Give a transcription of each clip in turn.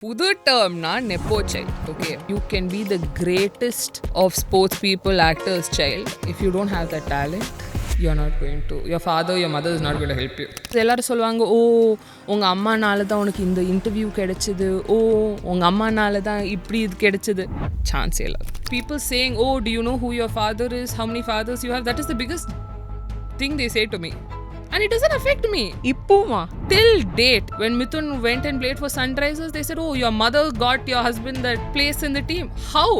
புது டேர்ம்னா nepo child. Okay, you can be the greatest of sports people, actors child. If you don't have the talent, you are not going to, your father, your mother is not going to help you. எல்லாரும் சொல்லுவாங்க, ஓ உங்கள் அம்மானால தான் உனக்கு இந்த interview கிடைச்சிது, ஓ உங்கள் அம்மானால தான் இப்படி இது கிடைச்சிது. சான்ஸே இல்லை. People saying, oh do you know who your father is, how many fathers you have, that is the biggest thing they say to me. And it doesn't affect me. Ippuma. Till date, when Mithun went and played for Sunrisers, they said, oh, your mother got your husband that place in the team. How?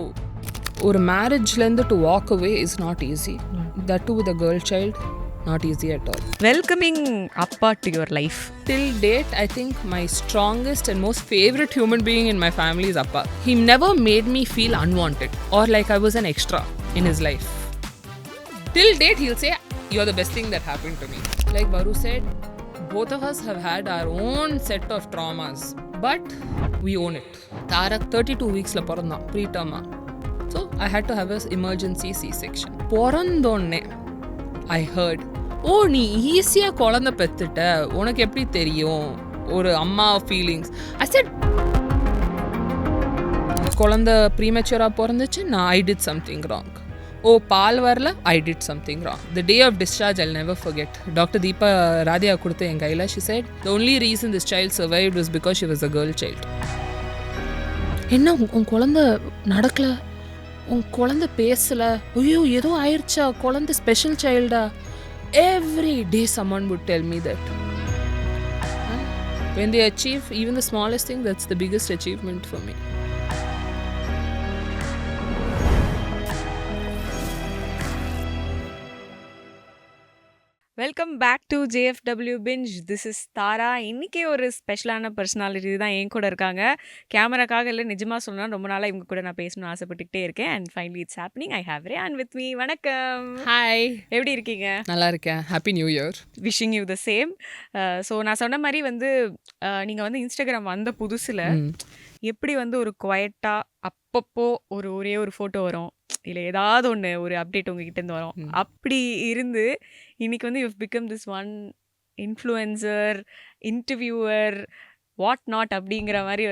Or marriage lend to walk away is not easy. That too with a girl child, not easy at all. Welcoming Appa to your life. Till date, I think my strongest and most favorite human being in my family is Appa. He never made me feel unwanted or like I was an extra in his life. Till date, he'll say, you're the best thing that happened to me. Like Baru said, both of us have had our own set of traumas, but we own it. Tarak 32 weeks la poranda preterm. So I had to have an emergency C-section. Porandonne I heard, oh நீ ஈஸியா குழந்தை பெத்துட்ட, உனக்கு எப்படி தெரியும் ஒரு அம்மா feelings. I said, குழந்தை ப்ரீமெச்சூரா பிறந்துச்சு, நான் I did something wrong. Oh, பால் வரல, I did something wrong. The day of discharge, I'll never forget. Dr. Deepa Radhika கொடுத்த என் கையில், she said, the only reason this child survived was because she was a girl child. என்ன உன் குழந்தை நடக்கல, உன் குழந்தை பேசல, ஐயோ ஏதோ ஆயிடுச்சா, குழந்தை special சைல்டா. Every day someone would tell me that. When they achieve even the smallest thing, that's the biggest achievement for me. Welcome back to JFW Binge. This is Tara. இன்றைக்கி ஒரு ஸ்பெஷலான பர்சனாலிட்டி தான் என் கூட இருக்காங்க. கேமராக்காக இல்லை, நிஜமாக சொல்லணும்னா ரொம்ப நாளாக இவங்க கூட நான் பேசணும்னு ஆசைப்பட்டுக்கிட்டே இருக்கேன். And finally it's happening. I have rayon with me. வணக்கம். ஹாய், எப்படி இருக்கீங்க? நல்லா இருக்கேன். Happy new year. Wishing you the same. So நான் சொன்ன மாதிரி நீங்கள் இன்ஸ்டாகிராம் வந்த புதுசில் எப்படி ஒரு குவைட்டாக அப்பப்போ ஒரே ஒரு ஃபோட்டோ வரும், இல்லை ஏதாவது ஒன்று ஒரு அப்டேட் உங்ககிட்டேருந்து வரும். அப்படி இருந்து இன்னைக்கு you become this one influencer, interviewer, what not அப்படிங்கிற மாதிரி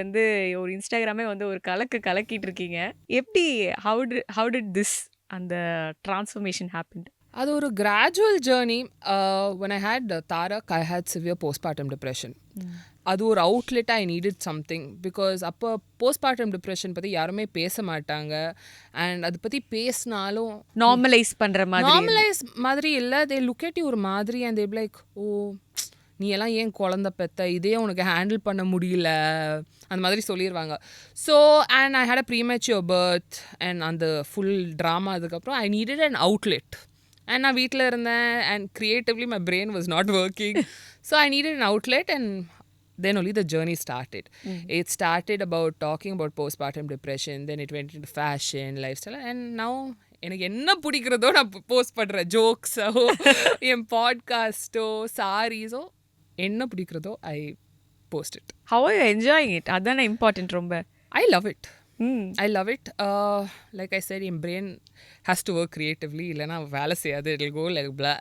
ஒரு இன்ஸ்டாகிராமே ஒரு கலக்கிட்டு இருக்கீங்க. எப்படி ஹவு டிட் திஸ் அந்த டிரான்ஸ்ஃபர்மேஷன் ஹேப்பன்? அது ஒரு gradual journey. when I had Tarak, I had severe postpartum depression. அது ஒரு அவுட்லெட்டாக ஐ நீடட் சம்திங். பிகாஸ் அப்போ போஸ்ட்மார்ட்டம் டிப்ரெஷன் பற்றி யாருமே பேச மாட்டாங்க. அண்ட் அதை பற்றி பேசினாலும் நார்மலைஸ் மாதிரி இல்லை. தே லுக் அட் யூ ஒரு மாதிரி அண்ட் தே லைக், ஓ நீ எல்லாம் ஏன் குழந்தை பெத்த, இதே உனக்கு ஹேண்டில் பண்ண முடியல, அந்த மாதிரி சொல்லிடுவாங்க. So and I had a premature birth and அந்த ஃபுல் ட்ராமா. அதுக்கப்புறம் I needed an outlet. And நான் வீட்டில் இருந்தேன் and creatively my brain was not working. So I needed an outlet and then only the journey started. It started about talking about postpartum depression, then it went into fashion, lifestyle, and now எனக்கு என்ன பிடிக்கிறதோ நான் post பண்ணுறேன். ஜோக்ஸோ, என் பாட்காஸ்ட்டோ, சாரீஸோ, என்ன பிடிக்கிறதோ I post it. How are you enjoying it? அதானே important ரொம்ப. I love it. I love it. Like I said, N brain has to work creatively, இல்லைனா வேலை செய்யாது, it will go like blah.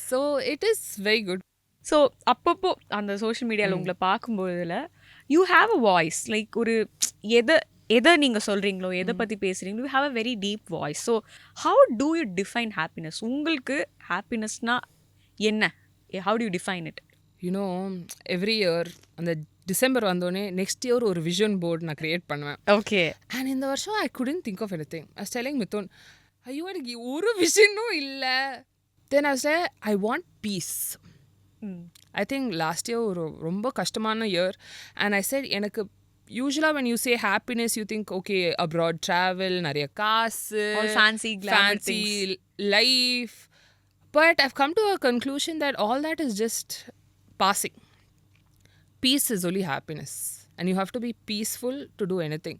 So it is very good. So அப்பப்போ அந்த social மீடியாவில் உங்களை பார்க்கும்போதில் you have a voice, like ஒரு எதை நீங்கள் சொல்கிறீங்களோ, எதை பற்றி பேசுகிறீங்களோ, you have a very deep voice. So how do you define happiness? உங்களுக்கு ஹாப்பினஸ்னால் என்ன? How do you define it? You know, every year அந்த டிசம்பர் வந்தோடனே நெக்ஸ்ட் இயர் ஒரு விஷன் போர்டு நான் க்ரியேட் பண்ணுவேன். ஓகே. அண்ட் இந்த வருஷம் I couldn't think of anything. I was telling Mithun, ஐயோ எனக்கு ஒரு விஷனும் இல்லை. Then I was like, I want peace. I think last year ஒரு ரொம்ப கஷ்டமான இயர். அண்ட் ஐ செட், எனக்கு யூஸ்வலாக when you say happiness you think okay abroad travel, நிறைய காசு, fancy life, but I've come to a conclusion that all that is just passing. Peace is only happiness and you have to be peaceful to do anything.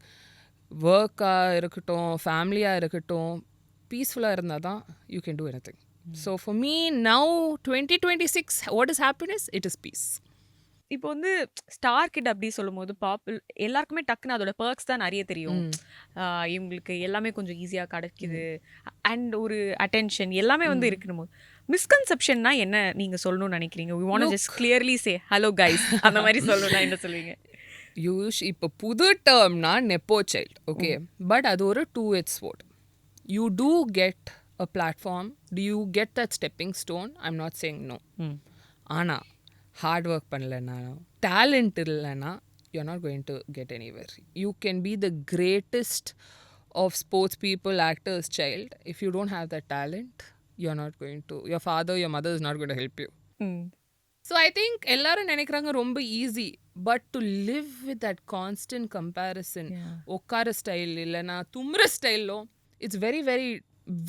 work-ஆக இருக்கட்டும், ஃபேமிலியாக இருக்கட்டும், பீஸ்ஃபுல்லாக இருந்தால் தான் you can do anything. So for me now 2026, what is happiness? It is peace. இப்போ star kit அப்படி சொல்லும் போது எல்லாருக்குமே டக்குன்னு அதோட பர்க்ஸ் தான் நிறைய தெரியும். இவங்களுக்கு எல்லாமே கொஞ்சம் ஈஸியாக கிடைக்குது அண்ட் ஒரு அட்டென்ஷன் எல்லாமே இருக்கணும் போது மிஸ்கன்செப்ஷன்னா என்ன நீங்கள் சொல்லணும்னு நினைக்கிறீங்க? We want to just clearly say hello guys அந்த மாதிரி சொல்லணும்னா என்ன சொல்லுவீங்க? இப்போ புது டேர்ம்னா நெப்போ சைல்ட் ஓகே பட் அது ஒரு 2-edged sword. You do get a platform, do you get that stepping stone? I'm not saying no. ஆனால் ஹார்ட் ஒர்க் பண்ணலன்னா டேலண்ட் இல்லைன்னா you're not going to get anywhere. You can be the greatest of sports people, actors, child. If you don't have that talent, you're not going to, your father, your mother is not going to help you. So I think எல்லாரும் நினைக்கிறாங்க ரொம்ப easy but to live with that constant comparison உட்கார style இல்லைனா தும்ற ஸ்டைலோ it's very very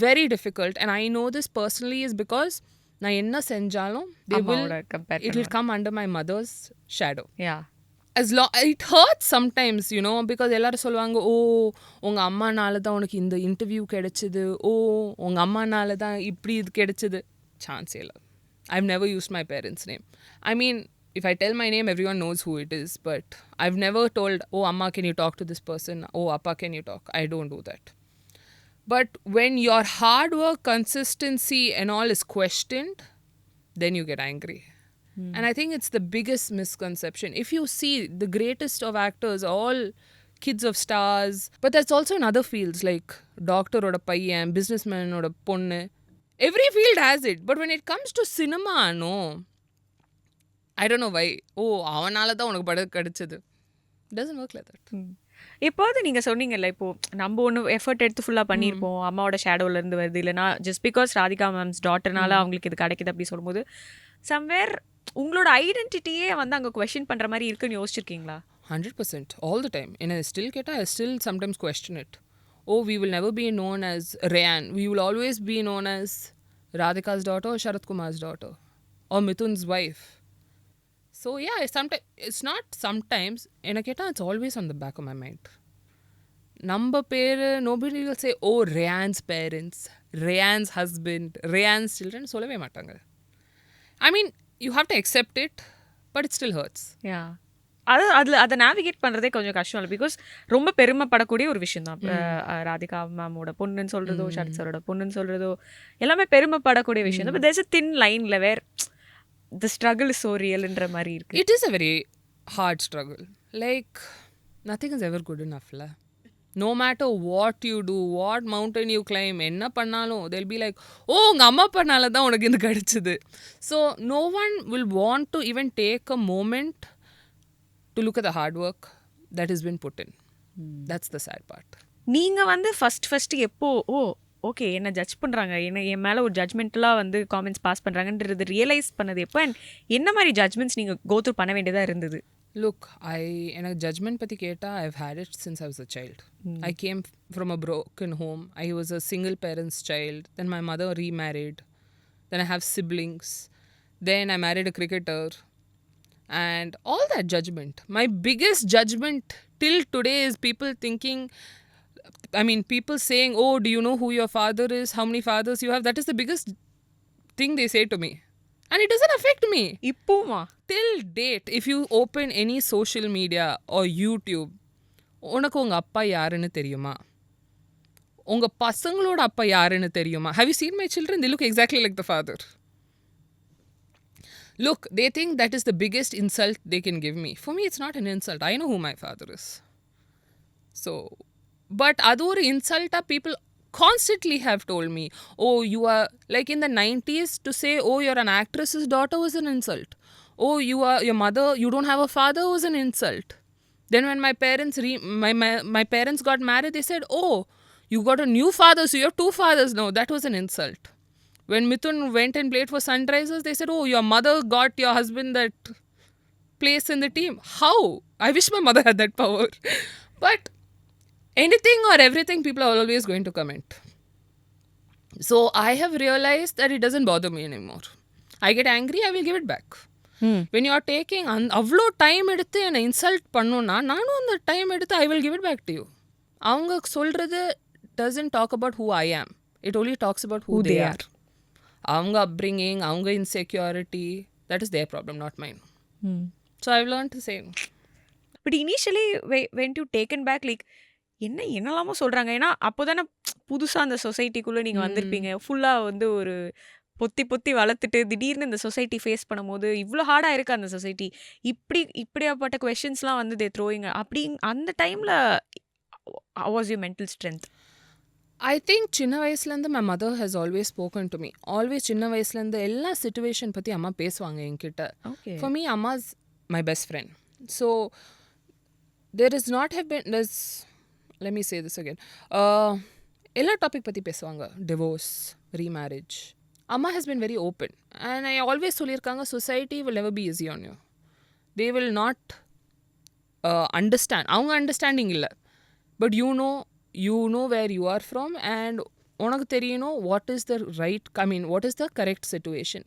very difficult and I know this personally is because நான் என்ன செஞ்சாலும் it will come under my mother's shadow. As long it hurts sometimes, you know, because எல்லாரும் சொல்லுவாங்க ஓ உங்கள் அம்மானால தான் உனக்கு இந்த இன்டர்வியூ கிடைச்சிது, ஓ உங்கள் அம்மானால தான் இப்படி இது கிடைச்சிது. சான்ஸே இல்லை. I've never used my parents' name. I mean, if I tell my name, everyone knows who it is. But I've never told, oh, Amma, can you talk to this person? Oh, Appa, can you talk? I don't do that. But when your hard work, consistency and all is questioned, then you get angry. And I think it's the biggest misconception. If you see the greatest of actors, all kids of stars, but that's also in other fields like doctor oda paiyan, businessman oda ponnu. Every field has it, but when it comes to cinema, no. I don't know why. Oh, அவனால தான் உனக்கு படம் கிடைச்சது. Doesn't work like that. இப்போது நீங்கள் சொன்னீங்கல்ல, இப்போது நம்ம ஒன்று எஃபர்ட் எடுத்து ஃபுல்லாக பண்ணியிருப்போம், அம்மாவோட ஷேடோலேருந்து வருது, இல்லைனா ஜஸ்ட் பிகாஸ் ராதிகா மேம்ஸ் டாட்டர்னால அவங்களுக்கு இது கிடைக்குது அப்படி சொல்லும்போது சம்வேர் உங்களோட ஐடென்டிட்டியே வந்து அங்கே கொஸ்டின் பண்ணுற மாதிரி இருக்குன்னு யோசிச்சிருக்கீங்களா? 100%. All the time. And I still sometimes question it. Oh, we will never be known as Rayane. We will always be known as Radhika's daughter or Sarathkumar's daughter or Mithun's wife. So yeah, sometimes it's not sometimes. It's always on the back of my mind. Number pair, nobody will say, oh, Rayane's parents, Rayane's husband, Rayane's children. Solave matanga. I mean, you have to accept it, but it still hurts. Yeah. அதை navigate பண்ணுறதே கொஞ்சம் கஷ்டம் இல்லை. Because ரொம்ப பெருமைப்படக்கூடிய ஒரு விஷயம் தான். ராதிகா மேமோட பொண்ணுன்னு சொல்கிறதோ, ஷரத் சாரோட பொண்ணுன்னு சொல்கிறதோ எல்லாமே பெருமைப்படக்கூடிய விஷயம் தான். But there's a thin line where the struggle is so real ன்ற மாதிரி இருக்குது. It is a very hard struggle. Like, nothing is ever good enough. No matter what you do, what mountain you climb, என்ன பண்ணாலும் they'll be like, oh, உங்கள் அம்மா பண்ணால தான் உனக்கு இது கிடைச்சிது. So no one will want to even take a moment to look at the hard work that has been put in. That's the sad part. நீங்கள் வந்து ஃபஸ்ட் எப்போ ஓகே என்ன ஜட்ஜ் பண்ணுறாங்க, என் மேலே ஒரு ஜட்ஜ்மெண்டலாக வந்து காமெண்ட்ஸ் பாஸ் பண்ணுறாங்கன்றது ரியலைஸ் பண்ணது எப்போ அண்ட் என்ன மாதிரி ஜட்ஜ்மெண்ட்ஸ் நீங்கள் கோ த்ரூ பண்ண வேண்டியதாக இருந்தது? Look, எனக்கு ஜட்ஜ்மெண்ட் பற்றி கேட்டால் I've had it since I was a child. I came from a broken home. I was a single parent's child. Then my mother remarried. Then I have siblings. Then I married a cricketer. And all that judgment. My biggest judgment till today is people thinking, people saying, oh, do you know who your father is? How many fathers you have? That is the biggest thing they say to me. And it doesn't affect me. Ippuma. Till date, if you open any social media or YouTube, உனக்கு உங்கள் அப்பா யாருன்னு தெரியுமா? உங்கள் பசங்களோட அப்பா யாருன்னு தெரியுமா? Have you seen my children? They look exactly like the father. Look, they think that is the biggest insult they can give me. For me, it's not an insult. I know who my father is. So, but adu or insult people constantly have told me, oh, you are, like in the 90s, to say, oh, you're an actress's daughter was an insult. Oh, you are your mother, you don't have a father was an insult. Then when my parents my parents got married, they said, oh, you got a new father, so you have two fathers now. That was an insult. When Mithun went and played for Sunrisers, they said, oh, your mother got your husband that place in the team. How? I wish my mother had that power. But anything or everything, people are always going to comment. So I have realized that it doesn't bother me anymore. I get angry, I will give it back. When you are taking avlo time eduthu and insult pannona, nanu and the time eduthu I will give it back to you. Avanga solradhu doesn't talk about who I am. It only talks about who they are. Avanga upbringing, avanga insecurity, that is their problem, not mine. So I've learned to say. But initially, when you taken back, like, என்னெல்லாமோ சொல்கிறாங்க. ஏன்னா அப்போ தானே புதுசாக அந்த சொசைட்டிக்குள்ளே நீங்கள் வந்திருப்பீங்க. ஃபுல்லாக வந்து ஒரு பொத்தி பொத்தி வளர்த்துட்டு திடீர்னு இந்த சொசைட்டி ஃபேஸ் பண்ணும்போது இவ்வளோ ஹார்டாக இருக்கு அந்த சொசைட்டி. இப்படியாப்பட்ட கொஷின்ஸ்லாம் வந்து தே த்ரோயிங். அப்படி அந்த டைமில் was you mental strength? I think சின்ன வயசுலேருந்து my mother has always spoken to me. Always சின்ன வயசுலேருந்து எல்லா சிச்சுவேஷன் பற்றி அம்மா பேசுவாங்க என்கிட்ட. Okay. For me அம்மாஸ் my best friend. So there is not have been there's let me say this again எல்லா டாபிக் பற்றி பேசுவாங்க. Divorce, remarriage. அம்மா has been very open and I always சொல்லியிருக்காங்க society will never be easy on you. they will not understand. அவங்க understanding இல்லை, but you know where you are from and உனக்கு தெரியணும் what is the right, what is the correct situation.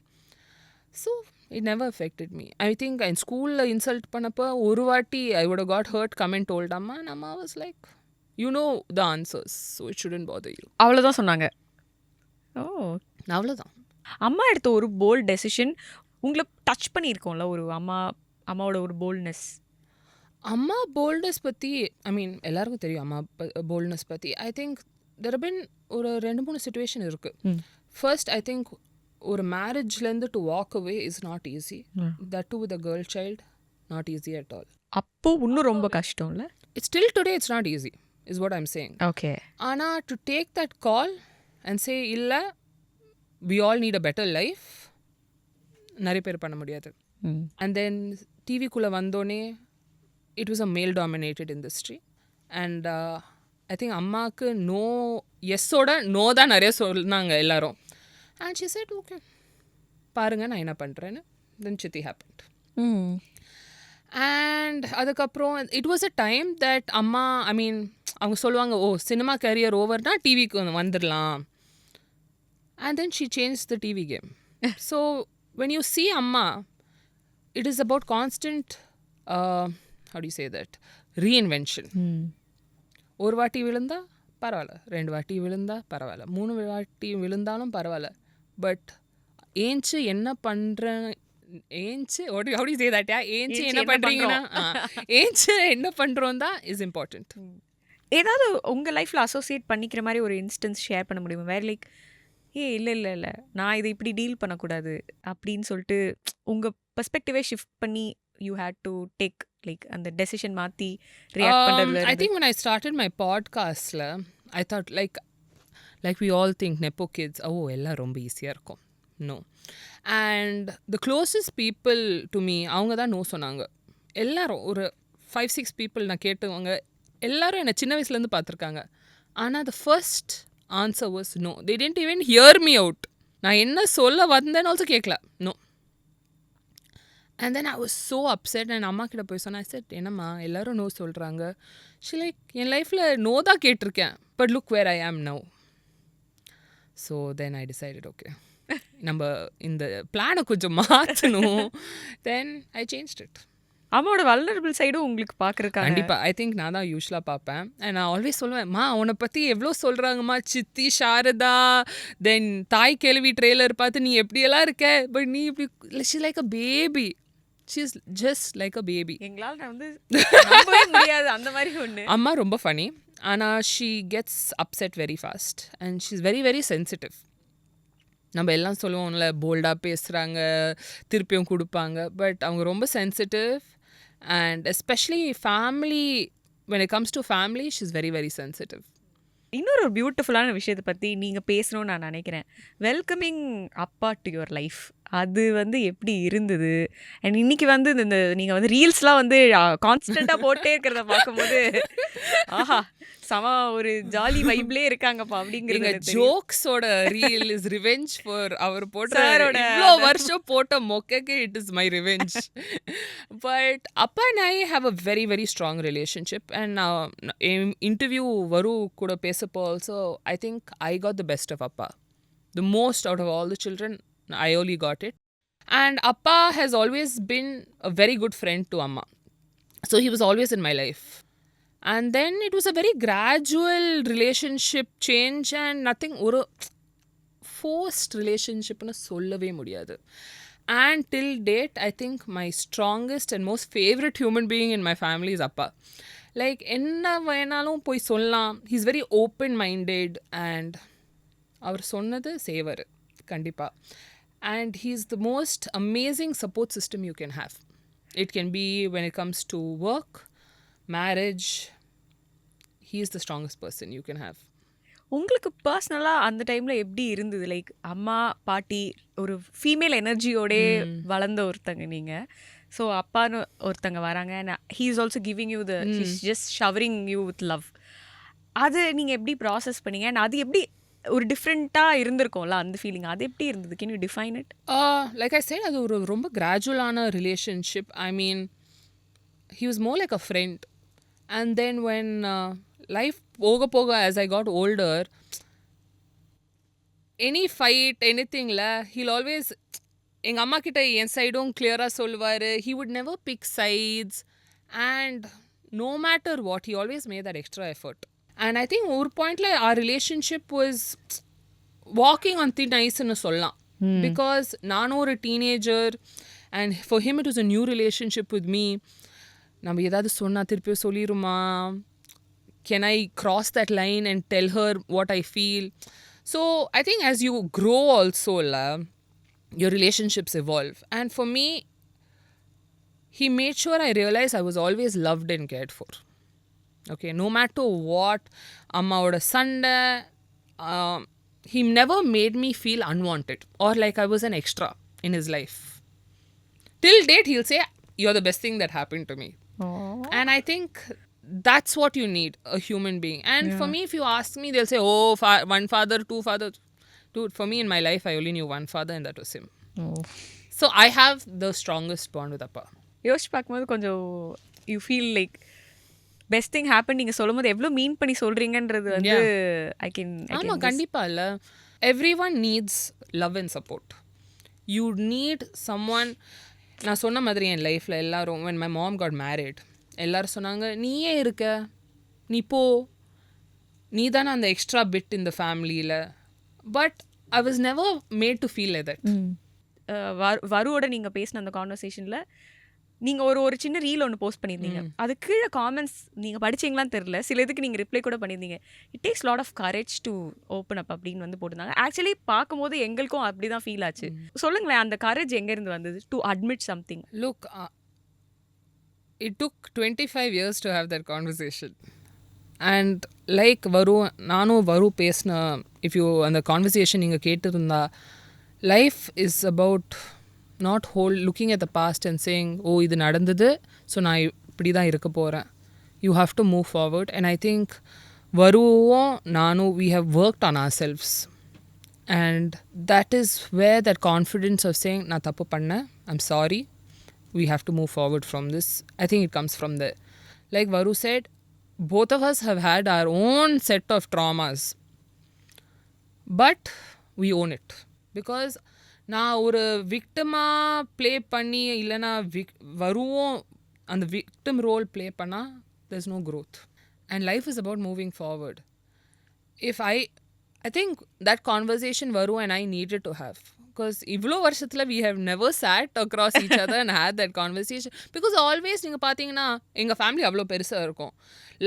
So it never affected me. I think in school insult பண்ணப்போ ஒரு வாட்டி I would have got hurt, come and told அம்மா, and அம்மா was like, you know the answers, so it shouldn't bother you. அவ்வளோதான் சொன்னாங்க. ஓ, அவ்வளோதான். அம்மா எடுத்த ஒரு போல்ட் டெசிஷன் உங்களை டச் பண்ணியிருக்கோம்ல, ஒரு அம்மாவோட ஒரு போல்ட்னஸ். அம்மா போல்ட்னஸ் பற்றி எல்லாருக்கும் தெரியும் அம்மா போல்ட்னஸ் பற்றி. ஐ திங்க் தெர் பின் ஒரு 2-3 சிச்சுவேஷன் இருக்குது. ஃபர்ஸ்ட் ஐ திங்க் ஒரு மேரேஜ்லேருந்து to walk away is not easy. That to with a girl child, not easy at all. அப்போ இன்னும் ரொம்ப கஷ்டம் இல்லை? It's still today it's not easy is what I'm saying. Okay. ஆனால் to take that call and say இல்லை we all need a better life, நிறைய பேர் பண்ண முடியாது. அண்ட் தென் டிவிக்குள்ளே வந்தோடனே இட் வாஸ் அ மேல் dominated industry and I think அம்மாவுக்கு no, எஸ்ஸோட no தான் நிறைய சொன்னாங்க எல்லாரும். அண்ட் ஷி செட் ஓகே பாருங்க நான் என்ன பண்ணுறேன்னு. தென் சித்தி ஹேப்பன்ட். அண்ட் அதுக்கப்புறம் it was a time that அம்மா அவங்க சொல்லுவாங்க, ஓ சினிமா கேரியர் ஓவர்னா டிவிக்கு வந்துடலாம். And then she changed the TV game. So when you see Amma, it is about constant, how do you say that, reinvention. ஒரு வாட்டி விழுந்தா பரவாயில்ல, 2 வாட்டி விழுந்தா பரவாயில்ல, 3 வாட்டி விழுந்தாலும் பரவாயில்ல, பட் ஏஞ்சி என்ன பண்ணுறேன், ஏஞ்சி how do you say that, ஏஞ்சி என்ன பண்ணுறீங்கன்னா ஏஞ்சி என்ன பண்ணுறோம் தான் இஸ் இம்பார்ட்டண்ட். ஏதாவது உங்கள் லைஃப்பில் அசோசியேட் பண்ணிக்கிற மாதிரி ஒரு இன்ஸ்டன்ஸ் ஷேர் பண்ண முடியுமா? வேறு லைக் இல்லை நான் இதை இப்படி டீல் பண்ணக்கூடாது அப்படின்னு சொல்லிட்டு உங்கள் பெர்ஸ்பெக்டிவே ஷிஃப்ட் பண்ணி you had to take like அந்த டெசிஷன் மாற்றி ரியாக்ட் பண்ணுறது? I think when I started my podcast, I thought like we all think nepo kids, எல்லாம் ரொம்ப ஈஸியாக இருக்கும். No. And the closest people to me, அவங்க தான் நோ சொன்னாங்க. எல்லாரும் ஒரு 5-6 people நான் கேட்டவங்க எல்லாரும் என்னை சின்ன வயசுலேருந்து பார்த்துருக்காங்க. ஆனால் the first answer was no. They didn't even hear me out. நான் என்ன சொல்ல வந்தேன்னு also கேட்கல. No. And then I was so upset and அம்மா கிட்ட போய் சொன்னேன். I said, என்னம்மா எல்லாரும் நோ சொல்கிறாங்க. She like, என் லைஃப்பில் நோ தான் கேட்டிருக்கேன், பட் லுக் வேர் ஐ ஆம் now. So then I decided okay நம்ம இந்த பிளானை கொஞ்சம் மாற்றணும். தென் ஐ சேஞ்ச்ட் இட். அம்மாவோட வல்னரபிள் சைடும் உங்களுக்கு பார்க்குறக்காங்க. கண்டிப்பாக. ஐ திங்க் நான் தான் யூஸ்வலாக பார்ப்பேன். அண்ட் நான் ஆல்வேஸ் சொல்லுவேன், மா உன்னை பற்றி எவ்வளோ சொல்கிறாங்கம்மா, சித்தி சாரதா, தென் தாய் கேள்வி ட்ரெய்லர் பார்த்து நீ எப்படியெல்லாம் இருக்க, பட் நீ இப்படி she like a baby. She is just like a baby. எங்களால் நான் வந்து நம்பவே முடியாது அந்த மாதிரி ஒன்று. அம்மா ரொம்ப ஃபனி, ஆனால் she gets upset very fast and she is very very sensitive. நம்ம எல்லாம் சொல்லுவோம்ல போல்டாக பேசுகிறாங்க, திருப்பியும் கொடுப்பாங்க, பட் அவங்க ரொம்ப sensitive. And especially family, when it comes to family, she's very very sensitive. இன்னொரு பியூட்டிஃபுல்லான விஷயத்தை பற்றி நீங்கள் பேசணும்னு நான் நினைக்கிறேன். வெல்கமிங் அப்பா டு யுவர் லைஃப், அது வந்து எப்படி இருந்தது? அண்ட் இன்னைக்கு வந்து இந்த நீங்கள் வந்து ரீல்ஸ்லாம் வந்து கான்ஸ்டண்ட்டாக போட்டே இருக்கிறத பார்க்கும்போது ஆஹா சம ஒரு ஜாலி வைப்லேயே இருக்காங்கப்பா அப்படிங்கிறது. ஜோக்ஸோட ரீல் இஸ் ரிவெஞ்ச் ஃபார் அவர் போட்ட இவ்வளோ வருஷம் போட்ட மொக்கைக்கு it is my revenge. But அப்பா and I have a very very strong relationship. And interview Varu கூட பேசப்போ also I think I got the best of அப்பா. The most out of all the children, I only got it. And Appa has always been a very good friend to Amma. So he was always in my life. And then it was a very gradual relationship change and nothing ஒரு forced relationshipனு சொல்லவே முடியாது. And till date, I think my strongest and most favorite human being in my family is Appa. Like என்ன வேணாலும் போய் சொல்லலாம். He's very open-minded and அவர் சொன்னது செய்வார். Kandipa. And he's the most amazing support system you can have. It can be when it comes to work, marriage. He is the strongest person you can have. உங்களுக்கு பர்சனலாக அந்த டைமில் எப்படி இருந்தது? Like அம்மா பாட்டி ஒரு ஃபீமேல் எனர்ஜியோடே வளர்ந்த ஒருத்தங்க நீங்கள். ஸோ அப்பான்னு ஒருத்தங்க வராங்க and he is also giving you the he's just showering you with love. அது நீங்கள் எப்படி ப்ராசஸ் பண்ணீங்க அண்ட் அது எப்படி ஒரு டிஃப்ரெண்ட்டாக இருந்திருக்கும்ல அந்த ஃபீலிங், அது எப்படி இருந்தது? Can you define it? Like I said, அது ஒரு ரொம்ப கிராஜுவலான relationship. I mean he was more like a friend. And then when life poga as I got older, any fight, anything la, he'll always எங்க அம்மா கிட்ட என் சைடும் கிளியராக சொல்லுவார். he would never pick sides, and no matter what he always made that extra effort. And I think ஒரு பாயிண்ட்ல our relationship was walking on thin ice ன்னு சொல்லலாம். because நானும் ஒரு teenager and for him it was a new relationship with me. நம்ம ஏதாவது சொன்னால் திருப்பி சொல்லிடுமா, can I cross that line and tell her what I feel? So I think as you grow also your relationships evolve, and for me he made sure I realized I was always loved and cared for. Okay, no matter what amma oda sanda, he never made me feel unwanted or like I was an extra in his life. Till date he'll say you're the best thing that happened to me. And I think that's what you need, a human being. And for me, if you ask me, they'll say, oh, one father, two fathers. Dude, for me in my life, I only knew one father, and that was him. So I have the strongest bond with Appa. யோசிச்சு பார்க்கும்போது கொஞ்சம் you feel like best thing happen நீங்கள் சொல்லும் போது எவ்வளோ மீன் பண்ணி சொல்கிறீங்கன்றது வந்து I can. ஆமாம், கண்டிப்பாக இல்லை. Everyone needs love and support. You need someone. நான் சொன்ன மாதிரி என் லைஃப்பில் எல்லோரும் when my mom got married, எல்லோரும் சொன்னாங்க நீயே இருக்க, நீ போ, நீ தானே அந்த எக்ஸ்ட்ரா பிட் இந்த ஃபேமிலியில். But I was never made to feel like that. வருவோட நீங்கள் பேசின அந்த கான்வர்சேஷனில் நீங்கள் ஒரு சின்ன ரீல் ஒன்று போஸ்ட் பண்ணியிருந்தீங்க. அது கீழே காமெண்ட்ஸ் நீங்கள் படிச்சிங்களான்னு தெரில, சில இதுக்கு நீங்கள் ரிப்ளை கூட பண்ணியிருந்தீங்க. It takes lot of courage to open up அப்படின்னு வந்து போட்டிருந்தாங்க. ஆக்சுவலி பார்க்கும்போது எங்களுக்கும் அப்படி தான் ஃபீல் ஆச்சு. சொல்லுங்களேன், அந்த கரேஜ் எங்கேருந்து வந்தது to admit something? Look, it took 25 years to have that conversation. And like நானும் வரு பேசின, if you அந்த கான்வர்சேஷன் நீங்கள் கேட்டிருந்தா, life is about not looking at the past and saying, oh, இது நடந்தது, ஸோ நான் இப்படி தான் இருக்க போகிறேன். You have to move forward. And I think வருவும் நானும் we have worked on ourselves. And that is where that confidence of saying, நான் தப்பு பண்ணேன், I'm sorry, we have to move forward from this. I think it comes from there. Like Varu said, both of us have had our own set of traumas. But we own it. Because நான் ஒரு விக்டமாக play பண்ணி இல்லைனா வருவோம் அந்த victim role play பண்ணால் there's no growth. And life is about moving forward. If I think that conversation Varu and I needed to have. Because இவ்வளோ வருஷத்தில் we have never sat across each other and had that conversation. Because always நீங்கள் பார்த்தீங்கன்னா எங்கள் family அவ்வளோ பெருசாக இருக்கும்.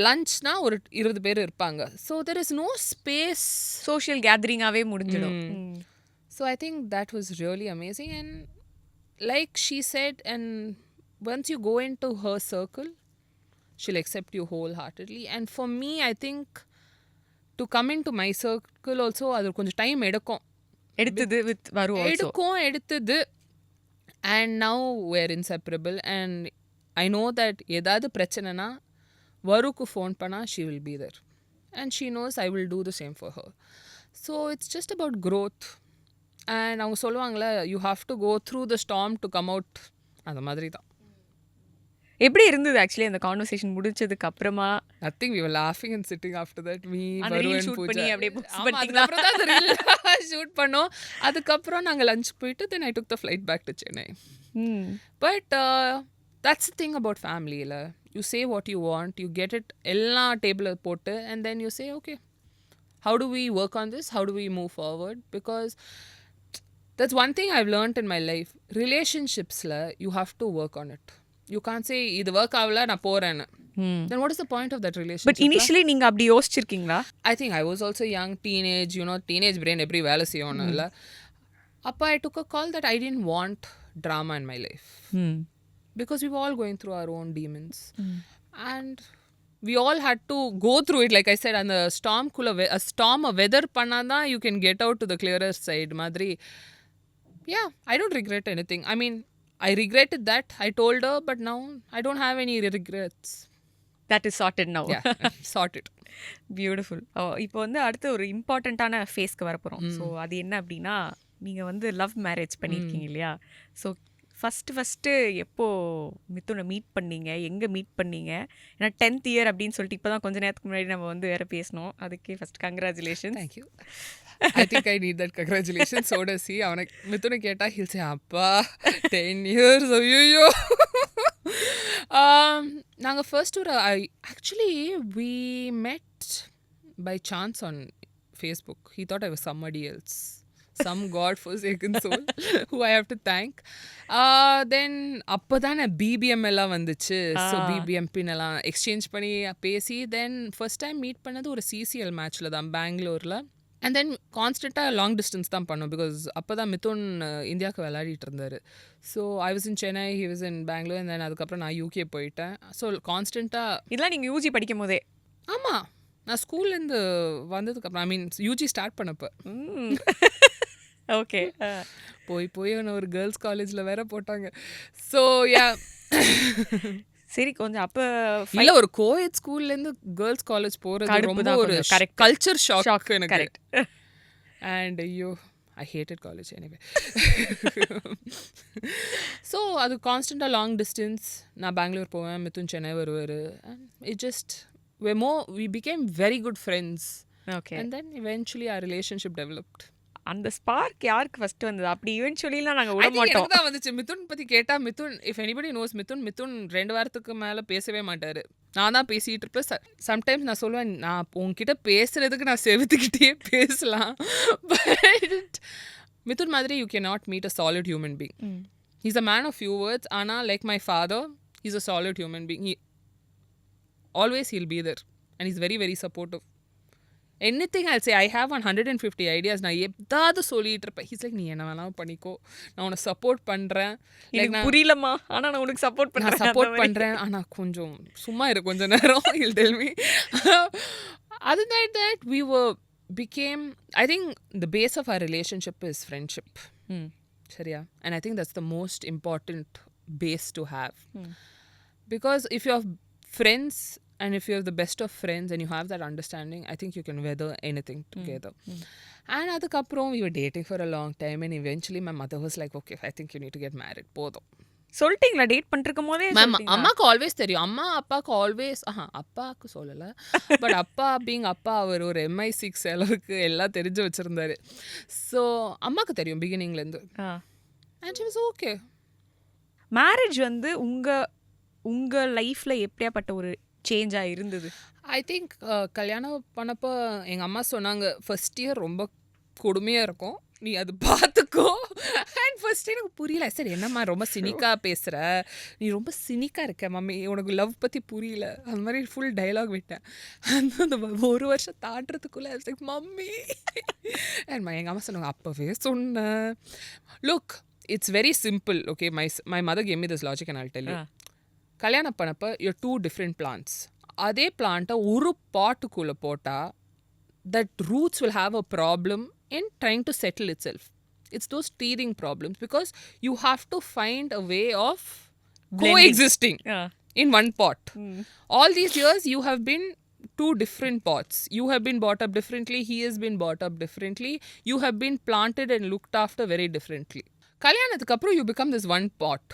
லஞ்ச்னால் ஒரு 20 பேர் இருப்பாங்க. So there is no space. Social கேதரிங்காகவே முடிஞ்சிடும். So I think that was really amazing. And like she said, and once you go into her circle, she'll accept you wholeheartedly. And for me, I think to come into my circle also, அது கொஞ்சம் time எடுத்தது with வரு எடுத்தது. And now we're inseparable. And I know that ஏதாவது பிரச்சனைனா வருக்கு phone பண்ணால் she will be there. And she knows I will do the same for her. So it's just about growth. And அவங்க சொல்லுவாங்களே, you have to go through the storm to come out. அந்த மாதிரி தான். எப்படி இருந்தது actually அந்த conversation முடிச்சதுக்கு அப்புறமா? நத்திங், வி வர் லாஃபிங் and sitting after that. Me Varu and Pooja அதுக்கப்புறம் தான் அந்த ரீல் ஷூட் பண்ணோம். அதுக்கப்புறம் நாங்கள் லஞ்ச் போயிட்டு then I took the flight back to Chennai. But that's the thing about ஃபேமிலியில். You say what you want, you get it எல்லா டேபிளில் போட்டு, and then you say okay, how do we work on this, how do we move forward? Because that's one thing I've learned in my life. Relationships la you have to work on it. You can't say idu work avla na poren. Then what is the point of that relationship? But initially neenga abdi yosichirkingla? I think I was also young, teenage, teenage brain every vela seiyona illa. Appa, I took a call that I didn't want drama in my life. Because we were all going through our own demons. And we all had to go through it, like I said, and the storm a storm a weather panna you can get out to the clearer side madri. Yeah, I don't regret anything. I mean, I regretted that I told her, but now I don't have any regrets. That is sorted now. Yeah, sorted. Beautiful. இப்போ வந்து அடுத்து ஒரு இம்பார்ட்டண்ட்டான ஃபேஸ்க்கு வரப்போகிறோம். So அது என்ன அப்படின்னா, நீங்கள் வந்து லவ் மேரேஜ் பண்ணியிருக்கீங்க இல்லையா? ஸோ ஃபஸ்ட்டு எப்போ மிதுனை மீட் பண்ணீங்க, எங்கே மீட் பண்ணீங்க? ஏன்னா 10th இயர் அப்படின்னு சொல்லிட்டு இப்போ தான் கொஞ்சம் நேரத்துக்கு முன்னாடி நம்ம வந்து வேறு பேசணும். அதுக்கே first congratulation. Thank you. I think I need that congratulations. So does he. அவனை மிதுனை கேட்டால் he'll say, அப்பா 10 years ஐயோ. நாங்கள் first actually we met by chance on Facebook. He thought I was somebody else. Some god-forsaken soul who I have to thank. Then அப்போ தானே BBM எல்லாம் வந்துச்சு. So BBM பின் எல்லாம் எக்ஸ்சேஞ்ச் பண்ணி பேசி தென் ஃபர்ஸ்ட் டைம் மீட் பண்ணது ஒரு CCL மேட்ச்சில் தான் பெங்களூரில். அண்ட் தென் கான்ஸ்டண்ட்டாக லாங் டிஸ்டன்ஸ் தான் பண்ணோம். பிகாஸ் அப்போ தான் மிதுன் இந்தியாவுக்கு விளையாடிட்டு இருந்தார். So I was in Chennai, he was in Bangalore. And then அதுக்கப்புறம் நான் UK போயிட்டேன். ஸோ கான்ஸ்டண்ட்டாக இதெல்லாம் நீங்கள் UG படிக்கும் போதே? ஆமாம், நான் ஸ்கூல்லேருந்து வந்ததுக்கப்புறம், ஐ மீன் UG ஸ்டார்ட் பண்ணப்போ. ஓகே. போய் ஒரு கேர்ள்ஸ் காலேஜில் வேற போட்டாங்க. ஸோ யா சரி, கொஞ்சம் அப்போ இல்லை, ஒரு கோஎட் ஸ்கூல்லேருந்து கேர்ள்ஸ் காலேஜ் போகிறது ரொம்ப ஒரு கல்ச்சர் ஷாக் எனக்கு. கரெக்ட். அண்ட் ஐயோ, I hated college anyway. So அது கான்ஸ்டண்ட்டாக லாங் டிஸ்டன்ஸ். நான் பெங்களூர் போவேன், மிதுன் சென்னை வருவார். It just we became very good friends. Okay. And then eventually our relationship developed. அந்த ஸ்பார்க் யாருக்கு ஃபர்ஸ்ட் வந்தது? அப்படி ஈவென்ச்சுவலிலாம் நாங்கள் விட மாட்டோம். எனக்கு தான் வந்துச்சு. மிதுன் பற்றி கேட்டால் Mithun, if anybody knows Mithun 2 வாரத்துக்கு மேலே பேசவே மாட்டார். நான் தான் பேசிகிட்டு இருப்பேன். சம்டைம்ஸ் நான் சொல்லுவேன், நான் உங்ககிட்ட பேசுகிறதுக்கு நான் செவுத்துக்கிட்டே பேசலாம். பட் மிதுன் மாதிரி you can not meet a solid human being. He's a man of few words. ஆனால் like my father, he's a solid human being. Always he'll be there and he's very very supportive. Anything I'll say, I have 150 ideas. நான் எதாவது சொல்லிட்டு இருப்பேன். He's like, நீ என்ன வேணாலும் பண்ணிக்கோ, நான் உன்னை சப்போர்ட் பண்ணுறேன். எனக்கு புரியலம்மா, ஆனால் நான் உனக்கு சப்போர்ட் பண்ணுறேன், ஆனால் கொஞ்சம் சும்மா இரு கொஞ்சம் நேரம். He'll tell me. Other than that, we became, I think the base of our relationship is friendship. சரியா? And I think that's the most important base to have. Because if you're friends, and if you're the best of friends and you have that understanding, I think you can weather anything together. And adukaprom we were dating for a long time, and eventually my mother was like, okay, I think you need to get married. Podum சொல்லிட்டீங்களா? Date பண்ணிருக்கும் போதே அம்மாக்கு always தெரியும். அப்பாவுக்கு always அப்பாவுக்கு சொல்லலை, but அப்பா being அப்பா அவர் ஒரு MI6 அளவுக்கு எல்லாம் தெரிஞ்சு வச்சுருந்தாரு. ஸோ அம்மாவுக்கு தெரியும் பிகினிங்லேருந்து. And she was okay. Marriage வந்து உங்கள் லைஃப்பில் எப்படியாப்பட்ட ஒரு சேஞ்சாக இருந்தது? ஐ திங்க் கல்யாணம் பண்ணப்போ எங்கள் அம்மா சொன்னாங்க, ஃபர்ஸ்ட் இயர் ரொம்ப கொடுமையாக இருக்கும், நீ அது பார்த்துக்கோ. அண்ட் ஃபர்ஸ்ட் எனக்கு புரியல. சரி, என்னம்மா ரொம்ப சினிக்காக பேசுகிற, நீ ரொம்ப சினிக்காக இருக்க மம்மி, உனக்கு லவ் பற்றி புரியல, அந்த மாதிரி ஃபுல் டைலாக் விட்டேன். அந்த 1 வருஷம் தாண்டுறதுக்குள்ளே லைக் மம்மி. அண்ட் எங்கள் அம்மா சொன்னாங்க, அப்போவே சொன்னேன். Look, it's very simple. Okay, my mother gave me this logic and I'll tell you. கல்யாணம் பண்ணப்போ you're 2 different plants. அதே பிளான்ட்டை ஒரு பாட்டுக்குள்ளே போட்டால் that roots will have a problem in trying to settle itself. It's those teething problems because you have to find a way of coexisting in one pot. All these years you have been 2 different pots. You have been brought up differently. He has been brought up differently. You have been planted and looked after very differently. கல்யாணத்துக்கு அப்புறம் you become this one pot.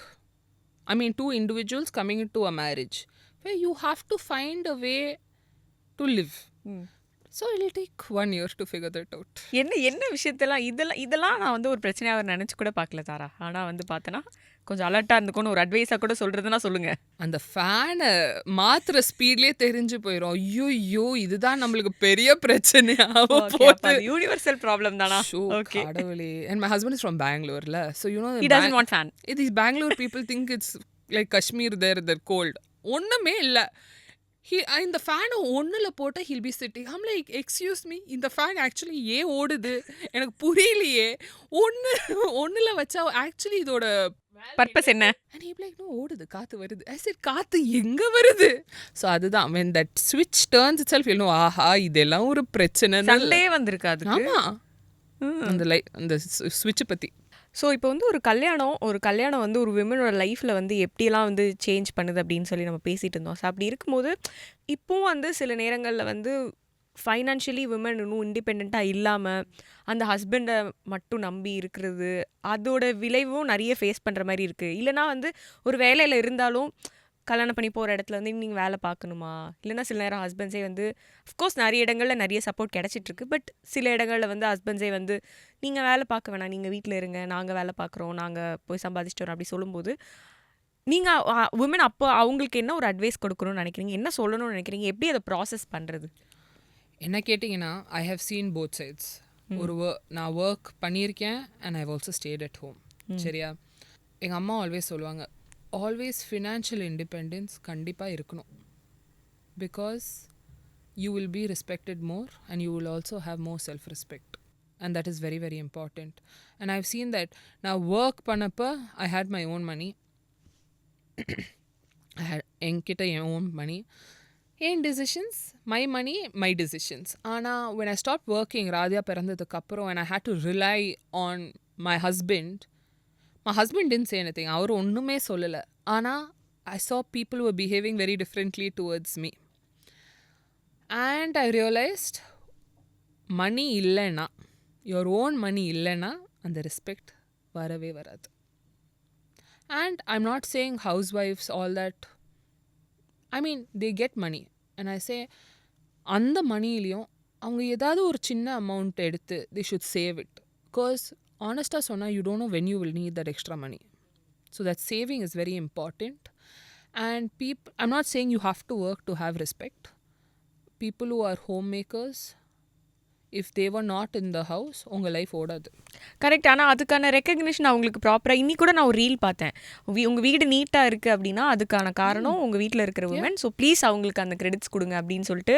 I mean, 2 individuals coming into a marriage where you have to find a way to live. So it'll take 1 year to figure that out. என்ன விஷயத்தெல்லாம் இதெல்லாம் நான் வந்து ஒரு பிரச்சனையாக நினச்சி கூட பார்க்கல தாரா. ஆனால் வந்து பார்த்தேன்னா கொஞ்சம் அலர்ட்டாக இருந்துக்கணும், ஒரு அட்வைஸாக கூட சொல்கிறதுனா சொல்லுங்கள். அந்த ஃபேனை மாத்திர ஸ்பீட்லேயே தெரிஞ்சு போயிடும். ஐயோ, இதுதான் நம்மளுக்கு பெரிய பிரச்சனையாக யூனிவர்சல் ப்ராப்ளம் தானா? ஓகே, கடவுளே. And my husband is from பெங்களூர்ல. So you know he doesn't want fan. These Bangalore people think it's like Kashmir there, they're cold. ஒன்றுமே இல்லை. இந்த ஃபேனை ஒன்றில் போட்டால் he'll be sitting. I'm like excuse me, இந்த ஃபேன் ஆக்சுவலி ஏன் ஓடுது எனக்கு புரியலையே. ஒன்றில் வச்சா ஆக்சுவலி இதோட பர்பஸ் என்ன? அண்ட் ஹி லைக் நோ, ஓடுது, காற்று வருது. ஐ சரி, காற்று எங்கே வருது? ஸோ அதுதான் when that switch turns itself, you know, ஆஹா இதெல்லாம் ஒரு பிரச்சனை. சண்டே வந்திருக்காது. ஆமாம், அந்த ஸ்விட்சை பற்றி. ஸோ இப்போ வந்து ஒரு கல்யாணம் வந்து ஒரு விமனோட லைஃப்பில் வந்து எப்படியெல்லாம் வந்து சேஞ்ச் பண்ணுது அப்படின்னு சொல்லி நம்ம பேசிகிட்டு இருந்தோம். ஸோ அப்படி இருக்கும்போது இப்போவும் வந்து சில நேரங்களில் வந்து ஃபைனான்ஷியலி விமன் இன்னும் இண்டிபெண்ட்டாக இல்லாமல் அந்த ஹஸ்பண்டை மட்டும் நம்பி இருக்கிறது, அதோட விளைவும் நிறைய ஃபேஸ் பண்ணுற மாதிரி இருக்குது. இல்லைனா வந்து ஒரு வேலையில் இருந்தாலும் கல்யாணம் பண்ணி போகிற இடத்துல வந்து நீங்கள் வேலை பார்க்கணுமா, இல்லைனா சில நேரம் ஹஸ்பண்ட்ஸே வந்து அஃப்கோர்ஸ் நிறைய இடங்களில் நிறைய சப்போர்ட் கிடச்சிட்ருக்கு. பட் சில இடங்களில் வந்து ஹஸ்பண்ட்ஸே வந்து நீங்கள் வேலை பார்க்க வேணாம், நீங்கள் வீட்டில் இருங்க, நாங்கள் வேலை பார்க்குறோம், நாங்கள் போய் சம்பாதிச்சிட்டு வரோம் அப்படி சொல்லும்போது நீங்கள் உமன் அப்போ அவங்களுக்கு என்ன ஒரு அட்வைஸ் கொடுக்கணும்னு நினைக்கிறீங்க, என்ன சொல்லணும்னு நினைக்கிறீங்க, எப்படி அதை ப்ராசஸ் பண்ணுறது? என்ன கேட்டிங்கன்னா, I have seen both sides. நான் ஒர்க் பண்ணியிருக்கேன் and I have also stayed at home. சரியா? எங்கள் அம்மா ஆல்வேஸ் சொல்லுவாங்க, ஆல்வேஸ் ஃபினான்ஷியல் இண்டிபெண்டன்ஸ் கண்டிப்பாக இருக்கணும். Because you will be respected more and you will also have more self respect. And that is very very important. And I have seen that நான் work பண்ணப்போ I had my own money. என்கிட்ட என் own money, என் decisions, my money, my decisions. ஆனால் when I stopped working, Radhya பிறந்ததுக்கு அப்புறம் and I had to rely on my husband didn't say anything. அவர் ஒன்றுமே சொல்லலை. ஆனால் I saw people were behaving very differently towards me. And I realized மணி இல்லைன்னா, your own மணி இல்லைன்னா அந்த respect வரவே வராது. And I'm not saying housewives, all that. I mean, they get money. And I say, அந்த மணியிலையும் அவங்க ஏதாவது ஒரு சின்ன அமௌண்ட் எடுத்து they should save it. Because honestly சொன்னால், you don't know when you will need that extra money. So that saving is very important. And people, I'm not saying you have to work to have respect. People who are homemakers, if they were not in the house, உங்கள் life ஓடாது. Correct. ஆனால் அதுக்கான recognition அவங்களுக்கு ப்ராப்பராக, இன்னி கூட நான் ஒரு ரீல் பார்த்தேன், உங்கள் வீடு நீட்டாக இருக்குது அப்படின்னா அதுக்கான காரணம் உங்கள் வீட்டில் இருக்கிற உமன். ஸோ ப்ளீஸ் அவங்களுக்கு அந்த கிரெடிட்ஸ் கொடுங்க அப்படின்னு சொல்லிட்டு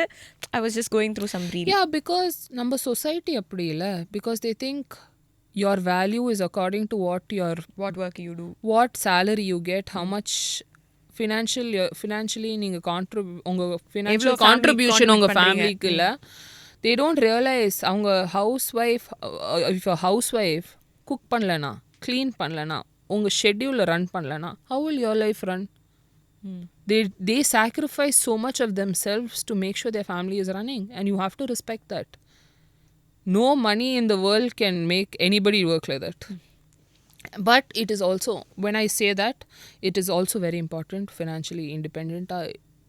I was just going through some reel. Because நம்ம சொசைட்டி அப்படி இல்லை. Because they think your value is according to what work you do, what salary you get, how much financially நீங்கள் உங்கள் ஃபினான்ஷியல் கான்ட்ரிபியூஷன் உங்கள் ஃபேமிலிக்கு இல்லை. They don't realize அவங்க if a housewife cook பண்ணலனா, க்ளீன் பண்ணலனா, உங்கள் ஷெட்யூலில் ரன் பண்ணலனா, how will your life run? They sacrifice so much of themselves to make sure their family is running, and you have to respect that. No money in the world can make anybody work like that. But it is also, when I say that, it is also very important financially independent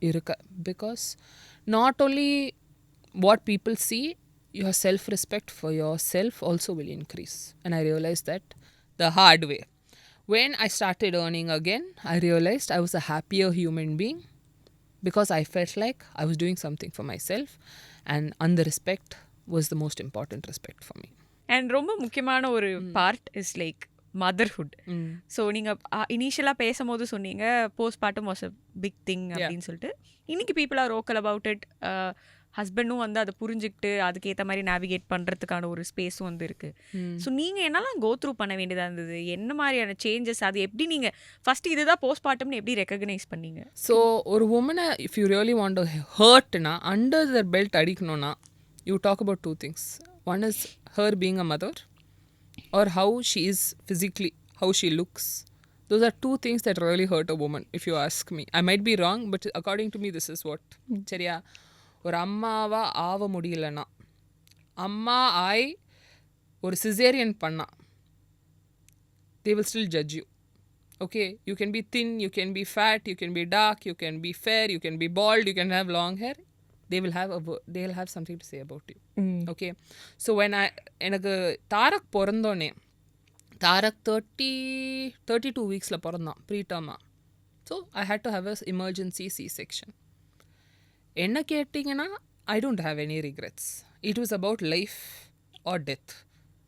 irukka, because not only what people see, your self-respect for yourself also will increase. And I realized that the hard way. When I started earning again, I realized I was a happier human being, because I felt like I was doing something for myself, and the respect was the most important respect for me. And ரொம்ப முக்கியமான ஒரு part is like motherhood. So நீங்கள் இனிஷியலாக பேசும்போது சொன்னீங்க postpartum was a big thing அப்படின்னு சொல்லிட்டு. இன்னைக்கு people are vocal about it. ஹஸ்பண்டும் வந்து அதை புரிஞ்சுக்கிட்டு அதுக்கேற்ற மாதிரி நேவிகேட் பண்ணுறதுக்கான ஒரு ஸ்பேஸும் வந்து இருக்குது. ஸோ நீங்கள் என்னெல்லாம் கோ த்ரூ பண்ண வேண்டியதாக இருந்தது, என்ன மாதிரியான சேஞ்சஸ், அது எப்படி நீங்கள் ஃபஸ்ட்டு இதுதான் போஸ்ட்பார்ட்டம்னு எப்படி ரெக்கக்னைஸ் பண்ணீங்க? ஸோ ஒரு உமனை if you really want to ஹர்ட்னா, அண்டர் த பெல்ட் அடிக்கணும்னா, you talk about two things. One is her being a mother, or how she is physically, how she looks. Those are two things that really hurt a woman, if you ask me. I might be wrong, but according to me, this is what. சரியா? ஒரு அம்மாவா ஆக முடியலன்னா, அம்மா ஆய் ஒரு caesarean பண்ணா, they will still judge you. Okay, you can be thin, you can be fat, you can be dark, you can be fair, you can be bald, you can have long hair. They will have something to say about you. Okay, so when எனக்கு தாரக் பிறந்தோன்னே, தாரக் 32 வீக்ஸில் பிறந்தான் ப்ரீடர்மாக. So I had to have a emergency C-section. என்ன கேட்டிங்கன்னா, I don't have any regrets. It was about life or death,